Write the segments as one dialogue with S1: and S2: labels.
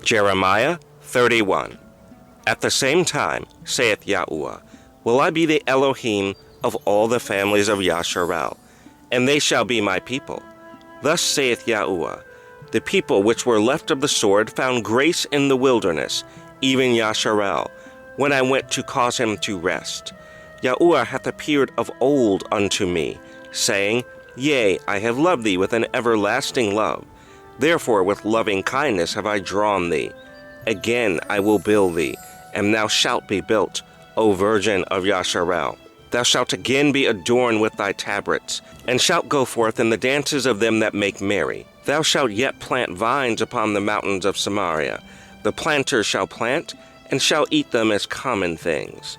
S1: Jeremiah 31. At the same time, saith Yahuwah, will I be the Elohim of all the families of Yasharal, and they shall be my people. Thus saith Yahuwah, the people which were left of the sword found grace in the wilderness, even Yasharal, when I went to cause him to rest. Yahuwah hath appeared of old unto me, saying, Yea, I have loved thee with an everlasting love. Therefore with loving kindness have I drawn thee. Again I will build thee, and thou shalt be built, O Virgin of Yasharal. Thou shalt again be adorned with thy tabrets, and shalt go forth in the dances of them that make merry. Thou shalt yet plant vines upon the mountains of Samaria. The planter shall plant, and shall eat them as common things.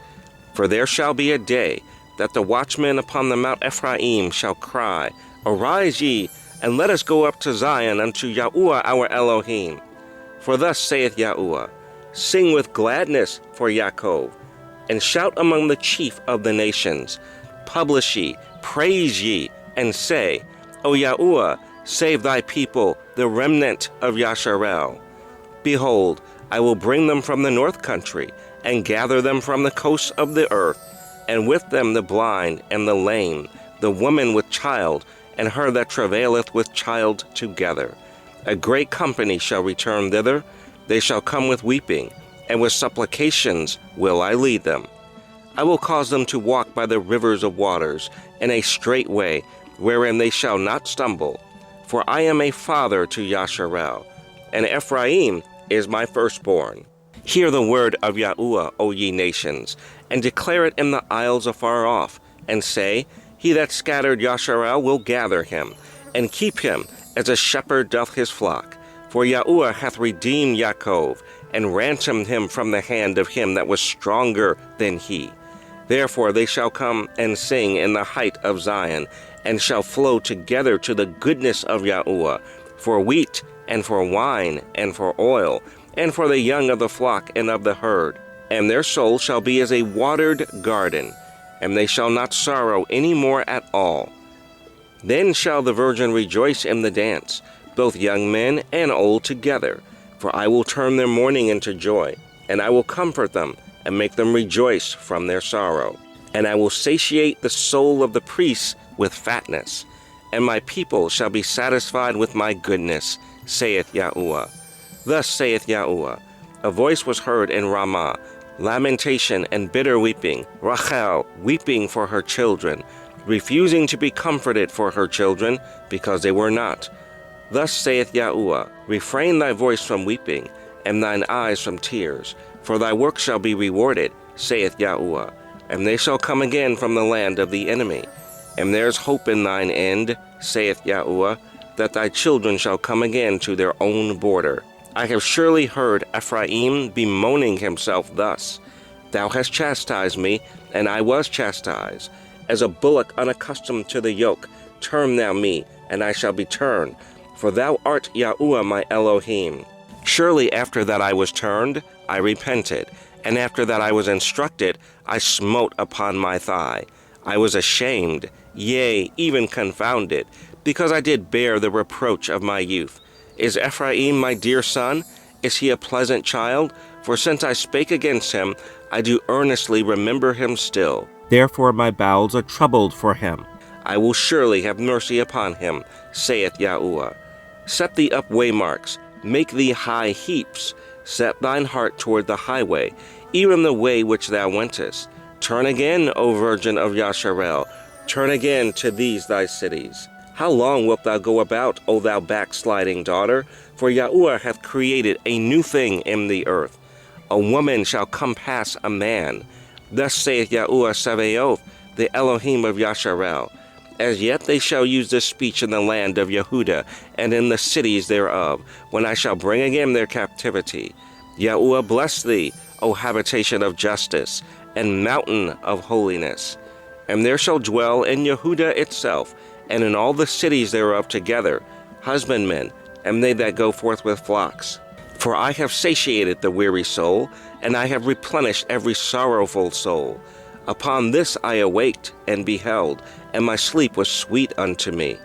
S1: For there shall be a day that the watchmen upon the Mount Ephraim shall cry, Arise ye, and let us go up to Zion unto Yahuwah our Elohim. For thus saith Yahuwah, Sing with gladness for Yaakov, and shout among the chief of the nations. Publish ye, praise ye, and say, O Yahuwah, save thy people, the remnant of Yasharal. Behold, I will bring them from the north country, and gather them from the coasts of the earth, and with them the blind and the lame, the woman with child, and her that travaileth with child together. A great company shall return thither. They shall come with weeping, and with supplications will I lead them. I will cause them to walk by the rivers of waters, in a straight way, wherein they shall not stumble. For I am a father to Yasharal, and Ephraim is my firstborn. Hear the word of Yahuwah, O ye nations, and declare it in the isles afar off, and say, He that scattered Yasharal will gather him, and keep him as a shepherd doth his flock. For Yahuwah hath redeemed Yaakov, and ransomed him from the hand of him that was stronger than he. Therefore they shall come and sing in the height of Zion, and shall flow together to the goodness of Yahuwah, for wheat, and for wine, and for oil, and for the young of the flock and of the herd. And their soul shall be as a watered garden, and they shall not sorrow any more at all. Then shall the virgin rejoice in the dance, both young men and old together. For I will turn their mourning into joy, and I will comfort them, and make them rejoice from their sorrow. And I will satiate the soul of the priests with fatness, and my people shall be satisfied with my goodness, saith Yahuwah. Thus saith Yahuwah, a voice was heard in Ramah, lamentation and bitter weeping, Rachel weeping for her children, refusing to be comforted for her children, because they were not. Thus saith Yahuwah, refrain thy voice from weeping, and thine eyes from tears, for thy work shall be rewarded, saith Yahuwah, and they shall come again from the land of the enemy. And there is hope in thine end, saith Yahuwah, that thy children shall come again to their own border. I have surely heard Ephraim bemoaning himself thus, Thou hast chastised me, and I was chastised. As a bullock unaccustomed to the yoke, turn thou me, and I shall be turned. For thou art Yahuwah my Elohim. Surely after that I was turned, I repented, and after that I was instructed, I smote upon my thigh. I was ashamed, yea, even confounded, because I did bear the reproach of my youth. Is Ephraim my dear son? Is he a pleasant child? For since I spake against him, I do earnestly remember him still. Therefore my bowels are troubled for him. I will surely have mercy upon him, saith Yahuwah. Set thee up waymarks, make thee high heaps. Set thine heart toward the highway, even the way which thou wentest. Turn again, O Virgin of Yasharal, turn again to these thy cities. How long wilt thou go about, O thou backsliding daughter? For Yahuwah hath created a new thing in the earth. A woman shall compass a man. Thus saith Yahuwah Sabaoth, the Elohim of Yasharal. As yet they shall use this speech in the land of Yehuda, and in the cities thereof, when I shall bring again their captivity. Yahuwah bless thee, O habitation of justice, and mountain of holiness. And there shall dwell in Yehuda itself, and in all the cities thereof together, husbandmen, and they that go forth with flocks. For I have satiated the weary soul, and I have replenished every sorrowful soul. Upon this I awaked, and beheld, and my sleep was sweet unto me.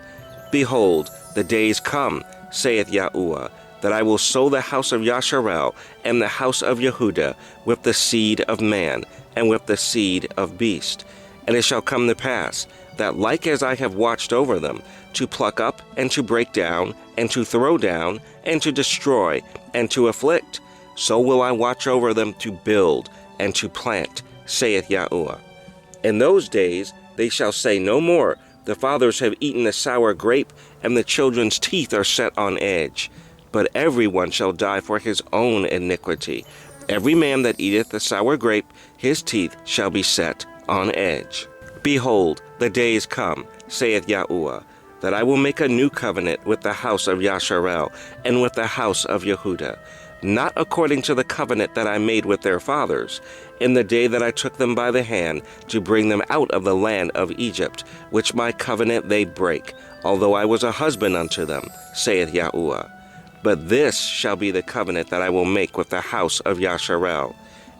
S1: Behold, the days come, saith Yahuwah, that I will sow the house of Yasharel and the house of Yehuda with the seed of man and with the seed of beast. And it shall come to pass that like as I have watched over them, to pluck up and to break down and to throw down and to destroy and to afflict, so will I watch over them to build and to plant, saith Yahuwah. In those days they shall say no more, the fathers have eaten the sour grape, and the children's teeth are set on edge. But every one shall die for his own iniquity. Every man that eateth the sour grape, his teeth shall be set on edge. Behold, the days come, saith Yahuwah, that I will make a new covenant with the house of Yasharel and with the house of Yehuda, not according to the covenant that I made with their fathers, in the day that I took them by the hand to bring them out of the land of Egypt, which my covenant they break, although I was a husband unto them, saith Yahuwah. But this shall be the covenant that I will make with the house of Yasharel.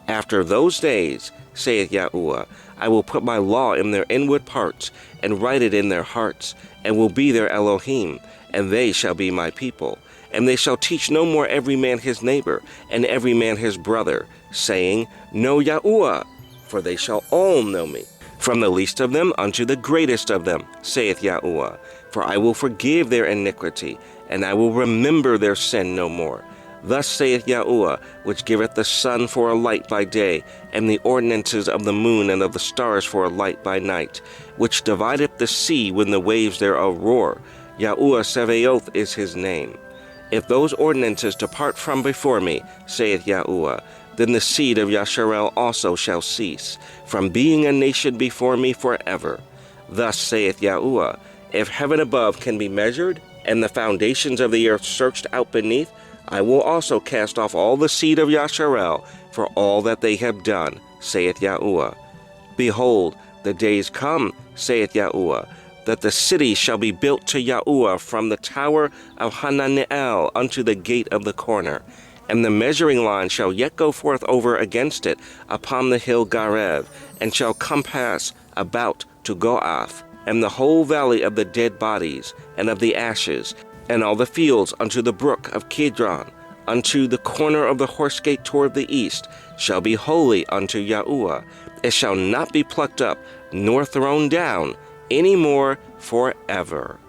S1: After those days, saith Yahuwah, I will put my law in their inward parts, and write it in their hearts, and will be their Elohim, and they shall be my people. And they shall teach no more every man his neighbor, and every man his brother, saying, Know Yahuwah, for they shall all know me, from the least of them unto the greatest of them, saith Yahuwah. For I will forgive their iniquity, and I will remember their sin no more. Thus saith Yahuwah, which giveth the sun for a light by day, and the ordinances of the moon and of the stars for a light by night, which divideth the sea when the waves thereof roar. Yahuwah Sevaoth is his name. If those ordinances depart from before me, saith Yahuwah, then the seed of Yasharel also shall cease, from being a nation before me forever. Thus saith Yahuwah, if heaven above can be measured, and the foundations of the earth searched out beneath, I will also cast off all the seed of Yasharel for all that they have done, saith Yahuwah. Behold, the days come, saith Yahuwah, that the city shall be built to Yahuwah from the tower of Hananeel unto the gate of the corner. And the measuring line shall yet go forth over against it upon the hill Garev, and shall compass about to Goath, and the whole valley of the dead bodies, and of the ashes, and all the fields unto the brook of Kidron, unto the corner of the horse gate toward the east, shall be holy unto Yahuwah. It shall not be plucked up, nor thrown down, any more forever.